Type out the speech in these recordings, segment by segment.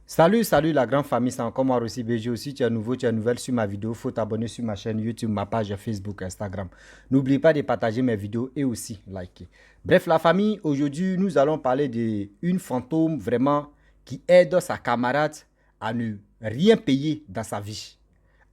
Salut la grande famille, c'est encore moi aussi BG aussi. Tu es nouveau, tu es nouvelle sur ma vidéo. Faut t'abonner sur ma chaîne YouTube, ma page Facebook, Instagram. N'oublie pas de partager mes vidéos et aussi liker. Bref, la famille, aujourd'hui, nous allons parler d'une fantôme vraiment qui aide sa camarade à ne rien payer dans sa vie.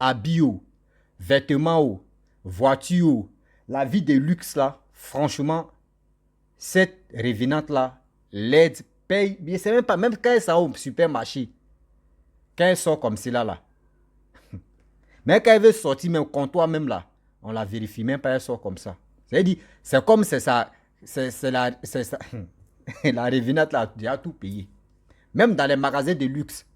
Habits, vêtements, voitures, la vie de luxe là, franchement, cette revenante là l'aide, paye, bien c'est même pas, même quand elle sort au supermarché, quand elle sort comme cela là, mais quand elle veut sortir même comptoir même là, on la vérifie même pas, elle sort comme ça. C'est-à-dire, c'est comme c'est ça, c'est ça, la revenante là, elle a tout payé. Même dans les magasins de luxe,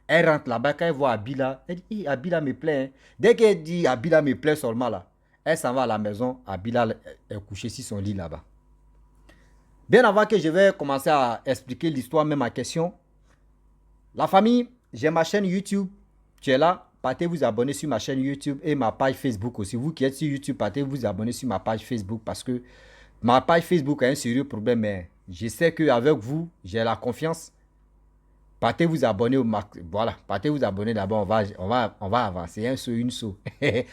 elle rentre là-bas, quand elle voit Abila, elle dit, Abila me plaît. Hein. Dès qu'elle dit Abila me plaît seulement là, elle s'en va à la maison, Abila est couché sur son lit là-bas. Bien avant que je vais commencer à expliquer l'histoire, même ma question, la famille, j'ai ma chaîne YouTube. Tu es là, partez vous abonner sur ma chaîne YouTube et ma page Facebook aussi. Vous qui êtes sur YouTube, partez vous abonner sur ma page Facebook parce que ma page Facebook a un sérieux problème. Mais je sais qu'avec vous, j'ai la confiance. Partez vous abonner au voilà, partez vous abonner d'abord. On va avancer. Un saut, une saut.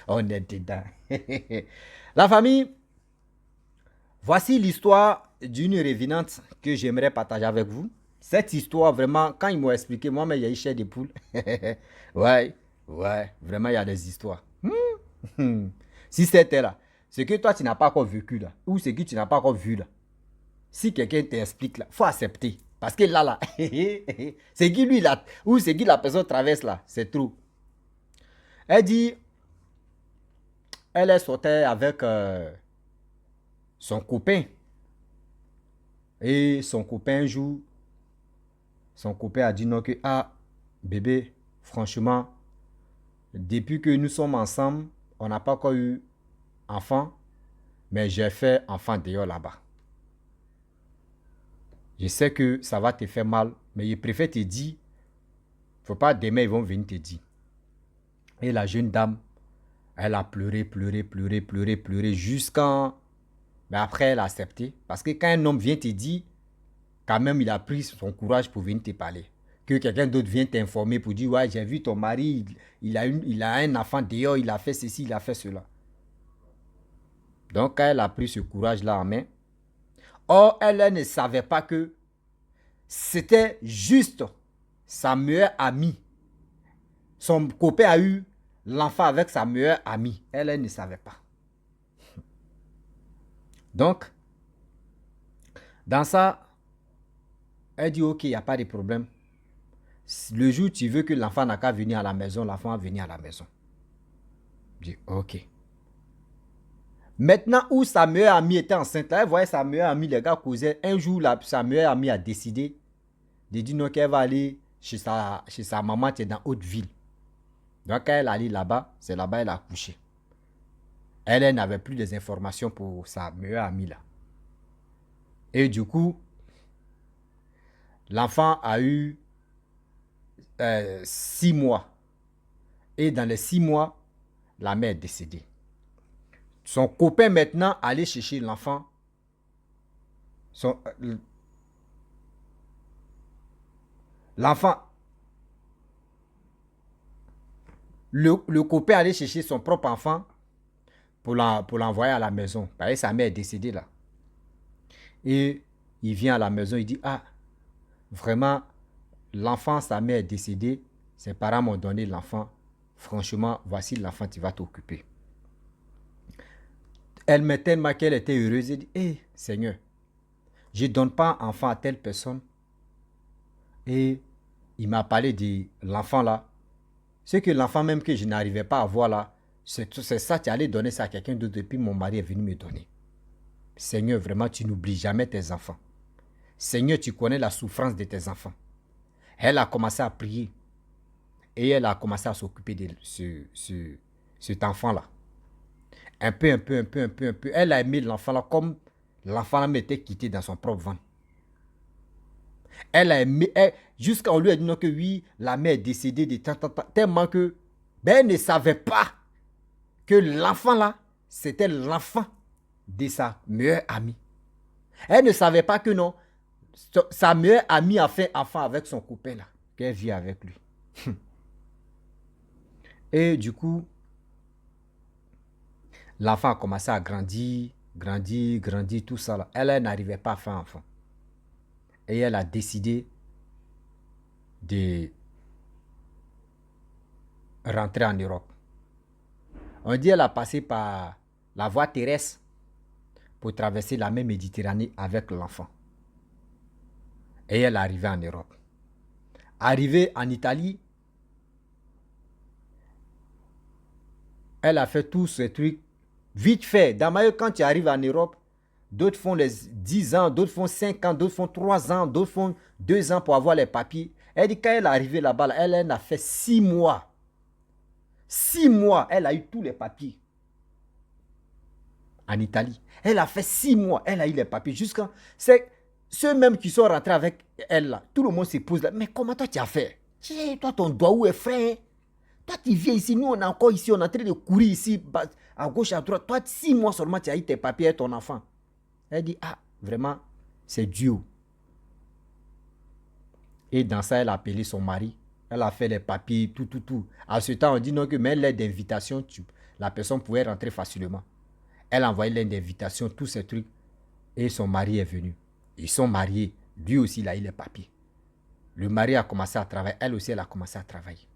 On est dedans. La famille, voici l'histoire d'une revenante que j'aimerais partager avec vous. Cette histoire, vraiment, quand ils m'ont expliqué, moi-même, il y a eu chair de poule. Ouais, ouais, vraiment, il y a des histoires. Si c'était là, ce que toi, tu n'as pas encore vécu là, ou ce que tu n'as pas encore vu là, si quelqu'un t'explique là, il faut accepter. Parce que là, c'est qui lui là, ou c'est qui la personne traverse là, c'est trop. Elle dit, elle est sortie avec son copain. Et son copain un jour, son copain a dit non que, ah, bébé, franchement, depuis que nous sommes ensemble, on n'a pas encore eu enfant, mais j'ai fait enfant dehors là-bas. Je sais que ça va te faire mal, mais je préfère te dire, faut pas demain ils vont venir te dire. Et la jeune dame, elle a pleuré jusqu'à... Mais après, elle a accepté. Parce que quand un homme vient te dire, quand même, il a pris son courage pour venir te parler. Que quelqu'un d'autre vient t'informer pour dire, ouais, j'ai vu ton mari, il a un enfant dehors, il a fait ceci, il a fait cela. Donc, quand elle a pris ce courage-là en main, or, elle ne savait pas que c'était juste sa meilleure amie. Son copain a eu l'enfant avec sa meilleure amie. Elle ne savait pas. Donc, dans ça, elle dit, ok, il n'y a pas de problème. Le jour où tu veux que l'enfant n'a qu'à venir à la maison, l'enfant va venir à la maison. Je dis, ok. Maintenant où sa meilleure amie était enceinte, là, elle voyait sa meilleure amie, les gars causaient. Un jour, sa meilleure amie a décidé de dire non qu'elle va aller chez sa maman qui est dans Haute-Ville. Donc quand elle est allée là-bas, c'est là-bas qu'elle a accouché. Elle n'avait plus des informations pour sa meilleure amie là. Et du coup, l'enfant a eu 6 mois. Et dans les 6 mois, la mère est décédée. Son copain maintenant allait chercher l'enfant. L'enfant, le copain allait chercher son propre enfant pour l'envoyer à la maison. Parce que sa mère est décédée là. Et il vient à la maison, il dit, ah, vraiment, l'enfant, sa mère est décédée, ses parents m'ont donné l'enfant. Franchement, voici l'enfant, tu vas t'occuper. Elle m'a tellement qu'elle était heureuse. Elle dit, hé, Seigneur, je ne donne pas enfant à telle personne. Et il m'a parlé de l'enfant là. C'est que l'enfant même que je n'arrivais pas à voir là, c'est ça, tu allais donner ça à quelqu'un d'autre depuis mon mari est venu me donner. Seigneur, vraiment, tu n'oublies jamais tes enfants. Seigneur, tu connais la souffrance de tes enfants. Elle a commencé à prier. Et elle a commencé à s'occuper de cet enfant-là. Un peu. Elle a aimé l'enfant-là comme l'enfant-là m'était quitté dans son propre ventre. Elle a aimé, jusqu'à on lui a dit non que oui, la mère est décédée de tant, tellement que elle ne savait pas que l'enfant-là, c'était l'enfant de sa meilleure amie. Elle ne savait pas que non, sa meilleure amie a fait enfant avec son copain là. qu'elle vit avec lui. Et du coup, l'enfant a commencé à grandir, grandir, tout ça. Là. Elle n'arrivait pas à faire enfant. Et elle a décidé de rentrer en Europe. On dit qu'elle a passé par la voie terrestre pour traverser la mer Méditerranée avec l'enfant. Et elle est arrivée en Europe. Arrivée en Italie, elle a fait tous ces trucs vite fait. D'ailleurs, quand tu arrives en Europe, d'autres font les 10 ans, d'autres font 5 ans, d'autres font 3 ans, d'autres font 2 ans pour avoir les papiers. Elle dit quand elle est arrivée là-bas, elle a fait 6 mois. 6 mois, elle a eu tous les papiers. En Italie. Elle a fait 6 mois, elle a eu les papiers. Jusqu'à... C'est ceux même qui sont rentrés avec elle là. Tout le monde se pose là. Mais comment toi tu as fait? Toi ton doigt où est frère? Toi tu viens ici, nous on est encore ici, on est en train de courir ici, à gauche, à droite. Toi 6 mois seulement tu as eu tes papiers et ton enfant. Elle dit, ah, vraiment, c'est Dieu. Et dans ça, elle a appelé son mari. Elle a fait les papiers, tout. À ce temps, on dit non que même l'aide d'invitation, la personne pouvait rentrer facilement. Elle a envoyé l'aide d'invitation, tous ces trucs. Et son mari est venu. Ils sont mariés. Lui aussi, il a eu les papiers. Le mari a commencé à travailler. Elle aussi, elle a commencé à travailler.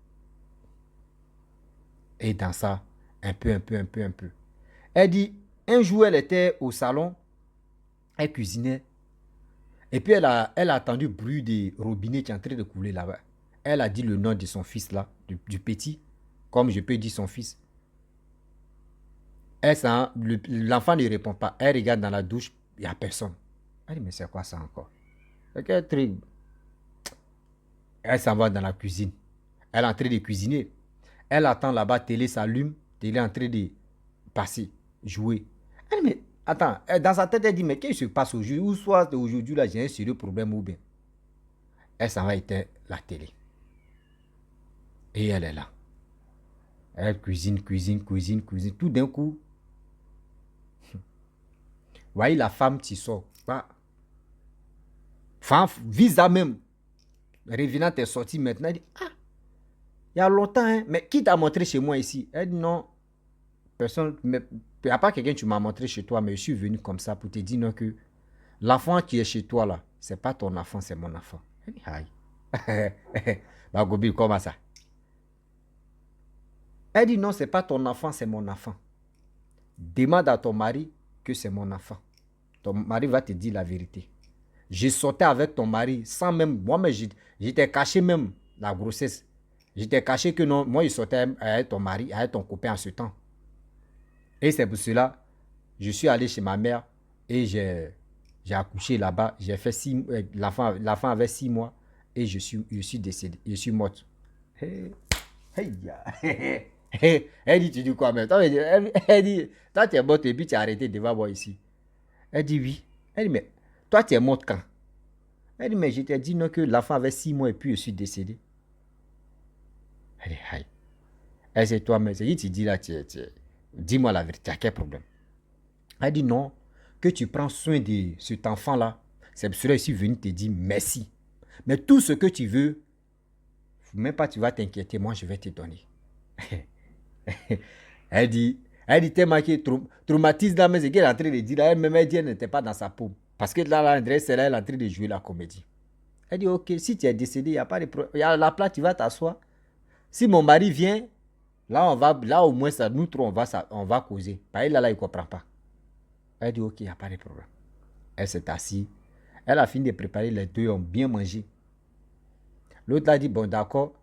Et dans ça, un peu. Elle dit, un jour, elle était au salon. Elle cuisinait. Et puis, elle a entendu le bruit des robinets qui est en train de couler là-bas. Elle a dit le nom de son fils là, du petit, comme je peux dire son fils. L'enfant ne répond pas. Elle regarde dans la douche, il n'y a personne. Elle dit, mais c'est quoi ça encore? C'est quel truc? Elle s'en va dans la cuisine. Elle est en train de cuisiner. Elle attend là-bas, télé s'allume, télé est en train de passer, jouer. Elle dit, mais attends, dans sa tête, elle dit, mais qu'est-ce qui se passe aujourd'hui? Ou soit aujourd'hui, là, j'ai un sérieux problème ou bien. Elle s'en va éteindre la télé. Et elle est là. Elle cuisine. Tout d'un coup, voyez la femme qui sort. Femme, visa même. Revenant, t'es sortie maintenant. Elle dit, ah, il y a longtemps, hein, mais qui t'a montré chez moi ici? Elle dit, non, personne, mais il n'y a pas quelqu'un qui m'a montré chez toi, mais je suis venu comme ça pour te dire non, que l'enfant qui est chez toi là, c'est pas ton enfant, c'est mon enfant. Elle dit, aïe. Bah, Gobi, comment ça? Elle dit, non, c'est pas ton enfant, c'est mon enfant. Demande à ton mari que c'est mon enfant. Ton mari va te dire la vérité. Je sortais avec ton mari sans même... Moi, j'étais caché même la grossesse. J'étais caché que non, moi, je sortais avec ton mari, avec ton copain en ce temps. Et c'est pour cela, je suis allé chez ma mère et j'ai accouché là-bas. J'ai fait l'enfant avait 6 mois et je suis décédé. Je suis morte. Elle dit, tu dis quoi maintenant? Elle dit, toi, tu es morte et puis tu as arrêté devant moi ici. Elle dit, oui. Elle dit, mais toi, tu es morte quand? Elle dit, mais je t'ai dit non que l'enfant avait 6 mois et puis je suis décédé. Elle dit, aïe. Elle dit, toi, mais c'est qui tu dis là, dis-moi la vérité, tu as quel problème? Elle dit, non, que tu prends soin de cet enfant-là. C'est pour cela que je suis venu te dire merci. Mais tout ce que tu veux, même pas tu vas t'inquiéter, moi je vais te donner. Elle dit, t'es marqué, traumatise là, mais c'est qu'elle est en train de dire, elle-même, elle dit, elle n'était pas dans sa peau. Parce que là, André, c'est là, elle est en train de jouer la comédie. Elle dit, ok, si tu es décédé, il n'y a pas de problème. Il y a la place, tu vas t'asseoir. Si mon mari vient, là au moins, ça, nous trois, on va causer. Parce que là, il ne comprend pas. Elle dit, ok, il n'y a pas de problème. Elle s'est assise. Elle a fini de préparer, les deux ont bien mangé. L'autre a dit, bon, d'accord,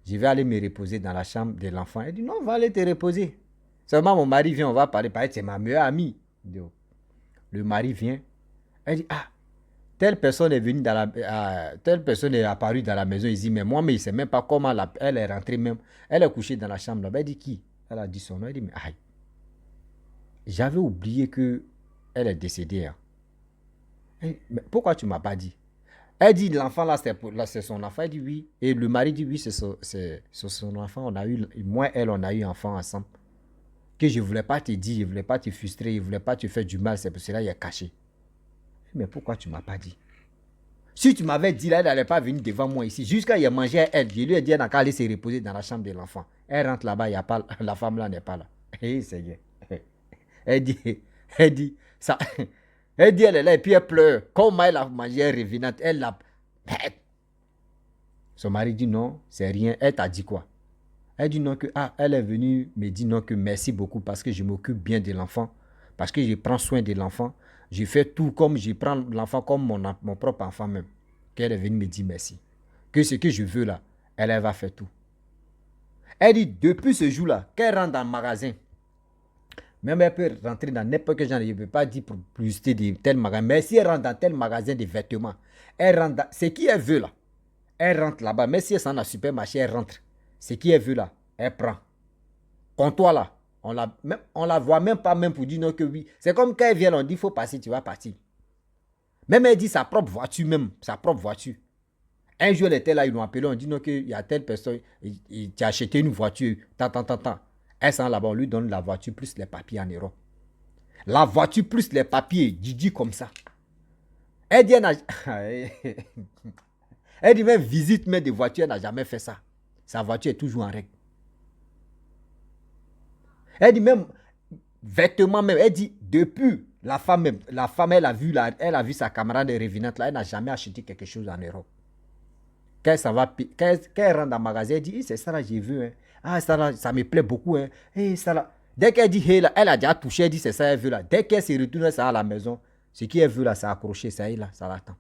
je vais aller me reposer dans la chambre de l'enfant. Elle dit, non, on va aller te reposer. Seulement, mon mari vient, on va parler. Parce que c'est ma meilleure amie. Le mari vient. Elle dit, ah, telle personne est venue telle personne est apparue dans la maison ici, mais moi, mais il ne sait même pas comment elle est rentrée même. Elle est couchée dans la chambre là-bas. Elle dit, qui? Elle a dit son nom. Elle dit, mais aïe, j'avais oublié que elle est décédée. Hein. Elle dit, mais pourquoi tu ne m'as pas dit? Elle dit, l'enfant là, c'est son enfant. Elle dit, oui. Et le mari dit, oui, c'est son enfant. Moi, elle, on a eu enfant ensemble. Que je ne voulais pas te dire, je ne voulais pas te frustrer, je ne voulais pas te faire du mal. C'est pour cela qu'il est caché. Mais pourquoi tu ne m'as pas dit? Si tu m'avais dit là, elle n'allait pas venir devant moi ici. Jusqu'à y manger elle, je lui ai dit, elle n'a qu'à aller se reposer dans la chambre de l'enfant. Elle rentre là-bas, il y a pas, la femme là n'est pas là. C'est bien. Elle dit, elle dit, ça, elle dit, elle est là et puis elle pleure. Comment elle a mangé, elle revenante, elle l'a. Son mari dit non, c'est rien. Elle t'a dit quoi? Elle dit non que, elle est venue me dire non que merci beaucoup parce que je m'occupe bien de l'enfant, parce que je prends soin de l'enfant. Je fais tout comme je prends l'enfant comme mon propre enfant même. Qu'elle est venue me dire merci. Que ce que je veux là, elle va faire tout. Elle dit depuis ce jour-là, qu'elle rentre dans le magasin, même elle peut rentrer dans n'importe quel genre, je ne peux pas dire pour publicité de tel magasin, mais si elle rentre dans tel magasin de vêtements, elle rentre dans ce qu'elle veut là. Elle rentre là-bas, mais si elle s'en a supermarché, elle rentre. Ce qu'elle veut là, elle prend. Comptoir là, on la voit même pas même pour dire non que oui. C'est comme quand elle vient, on dit il faut passer, tu vas partir. Même elle dit sa propre voiture même, sa propre voiture. Un jour elle était là, ils l'ont appelé, on dit non qu'il y a telle personne, il t'a acheté une voiture, tant. Elle s'en là-bas, on lui donne la voiture plus les papiers en euros. La voiture plus les papiers, Didi comme ça. Elle dit, elle dit même visite même des voitures, elle n'a jamais fait ça. Sa voiture est toujours en règle. Elle dit même vêtements même, elle dit depuis la femme elle a vu sa camarade revenante là, elle n'a jamais acheté quelque chose en Europe. Quand elle rentre dans le magasin, elle dit c'est ça là j'ai vu hein. Ah ça là ça me plaît beaucoup hein. Hey, ça là. Dès qu'elle dit hey là, elle a déjà touché, elle dit c'est ça elle veut là. Dès qu'elle se retourne ça à la maison, ce qu'elle veut là, c'est accroché, ça y est là, ça l'attend.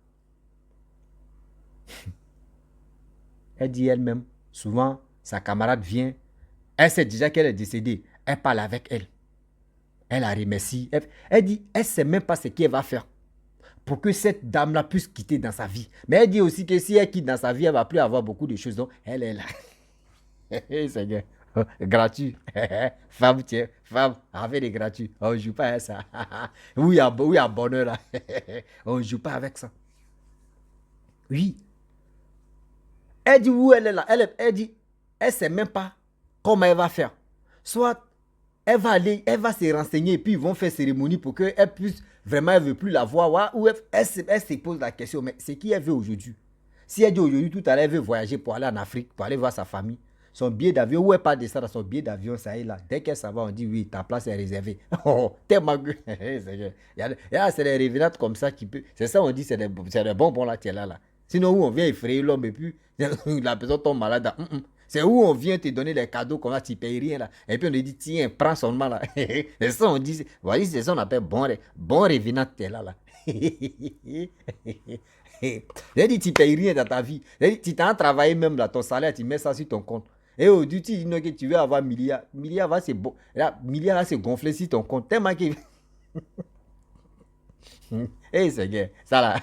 Elle dit elle-même, souvent sa camarade vient, elle sait déjà qu'elle est décédée, elle parle avec elle. Elle la remercie. Elle dit, elle ne sait même pas ce qu'elle va faire pour que cette dame-là puisse quitter dans sa vie. Mais elle dit aussi que si elle quitte dans sa vie, elle ne va plus avoir beaucoup de choses. Donc, elle est là. C'est bien. Gratuit. Femme, tiens, femme, avec des gratuits. On ne joue pas avec ça. Oui, il y a bonheur là. On ne joue pas avec ça. Oui. Elle dit où elle est là. Elle dit, elle ne sait même pas comment elle va faire. Soit elle va aller, elle va se renseigner et puis ils vont faire cérémonie pour qu'elle puisse vraiment, elle ne veut plus la voir. Ou elle se pose la question, mais c'est qui elle veut aujourd'hui? Si elle dit aujourd'hui, tout à l'heure, elle veut voyager pour aller en Afrique, pour aller voir sa famille, son billet d'avion, où elle part de ça dans son billet d'avion, ça y est là. Dès qu'elle s'en va, on dit oui, ta place est réservée. Oh, tellement que. C'est des revenantes comme ça qui peut. C'est ça, on dit, c'est des bonbons là, tu es là. Sinon, où on vient effrayer l'homme et puis la personne tombe malade. C'est où on vient te donner les cadeaux comme ça, tu ne payes rien là. Et puis on te dit, tiens, prends seulement là. C'est ça, on dit, voyez, c'est ça on appelle bon revenant, tu es là. J'ai dit, tu ne payes rien dans ta vie. Tu t'as travaillé même là, ton salaire, tu mets ça sur ton compte. Et au tu dis que tu veux avoir milliard. Milliard va se gonfler sur ton compte. Tellement que. Eh, c'est bien. Ça là,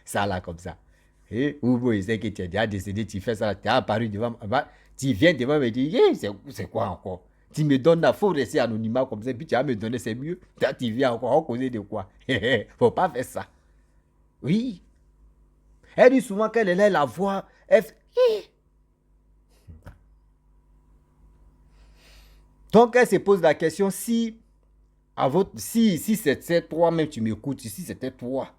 ça là comme ça. Et ou il sait que tu es déjà décédé, tu fais ça, tu es apparu devant moi, tu viens devant me dire, c'est quoi encore? Tu me donnes la faut rester anonymat comme ça, puis tu vas me donner, c'est mieux. Tu viens encore causer de quoi? Faut pas faire ça. Oui. Elle dit souvent qu'elle est là, la voix, donc elle se pose la question si c'était toi-même, tu m'écoutes, si c'était toi.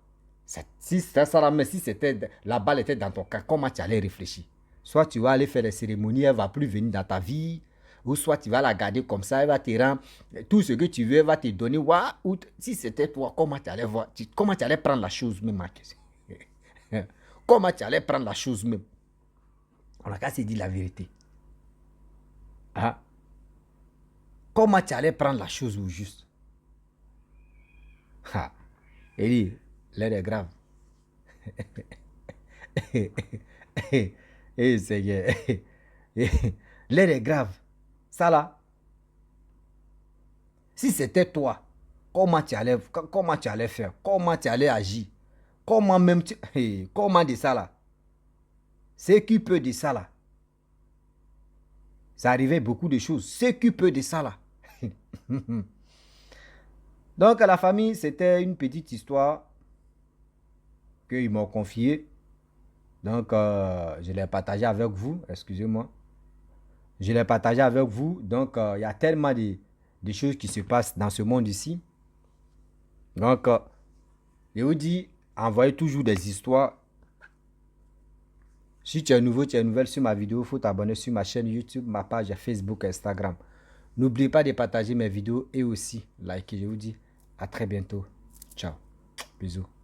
Si c'était la balle était dans ton cas, comment tu allais réfléchir? Soit tu vas aller faire les cérémonies, elle ne va plus venir dans ta vie, ou soit tu vas la garder comme ça, elle va te rendre tout ce que tu veux, elle va te donner. Ou si c'était toi, comment tu allais voir, comment tu allais prendre la chose même? Comment tu allais prendre la chose même? On a qu'à se dire la vérité. Ah. Comment tu allais prendre la chose au juste? Ah. Elle dit, l'air est grave. Eh, Seigneur. L'air est grave. Ça là, si c'était toi, comment tu allais faire? Comment tu allais agir? Comment même comment de ça là? C'est qui peut de ça là? Ça arrivait beaucoup de choses. C'est qui peut de ça là? Donc la famille, c'était une petite histoire qu'ils m'ont confiée. Donc je l'ai partagé avec vous. Excusez-moi. Je l'ai partagé avec vous. Donc il y a tellement de choses qui se passent dans ce monde ici. Donc je vous dis, envoyez toujours des histoires Si tu es nouveau, tu es nouvelle sur ma vidéo, il faut t'abonner sur ma chaîne YouTube, ma page Facebook, Instagram. N'oublie pas de partager mes vidéos et aussi liker. Je vous dis à très bientôt. Ciao. Bisous.